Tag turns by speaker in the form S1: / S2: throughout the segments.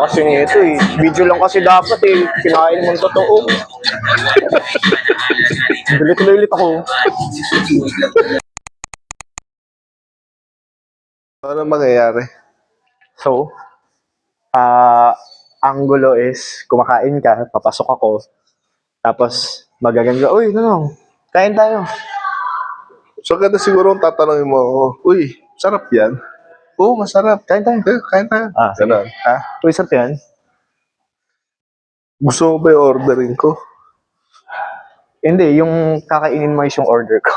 S1: kasi nito eh. Video lang kasi dapat eh. Kinain mong totoo. Galit ako.
S2: Ano mangyayari?
S1: So, ang gulo is kumakain ka, papasok ako, tapos magaganda, uy, ano, kain tayo.
S2: So, ganda siguro ang tatanungin mo ako, uy, sarap yan? Oo, masarap.
S1: Kain tayo.
S2: Kain tayo.
S1: Sige.
S2: Ganun. Ha?
S1: Uy, sarap yan.
S2: Gusto mo ba yung ordering ko?
S1: Hindi, yung kakainin mo is yung order ko.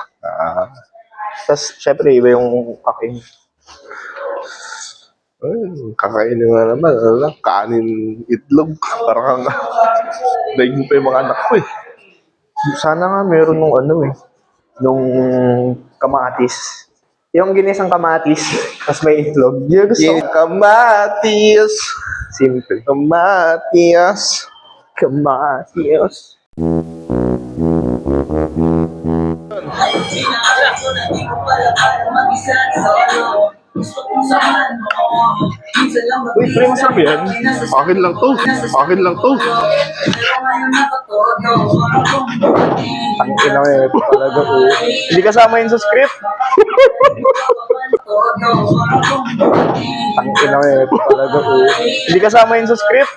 S1: Tapos, syempre, iba yung kakainin.
S2: Ay, kakainin nga naman. Ano lang, kanin itlog. Parang daig mo pa yung mga anak ko eh.
S1: Sana nga meron nung ano eh, nung kamatis. Yung ginisang kamatis, tapos may itlog. Yung gusto ko.
S2: Kamatis.
S1: Simple.
S2: Kamatis.
S1: Kamatis.
S2: Uy, pre, masarap yan. Akin lang to. Akin lang to.
S1: Ang ina mo eh, talaga eh. Hindi kasama yun sa script. Ang ina mo eh, talaga eh. Hindi kasama yun sa script.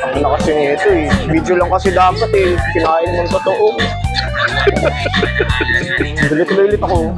S1: Ang ina kasi nito eh. Video lang kasi dapat eh. Kinain mong totoo. Galit ako.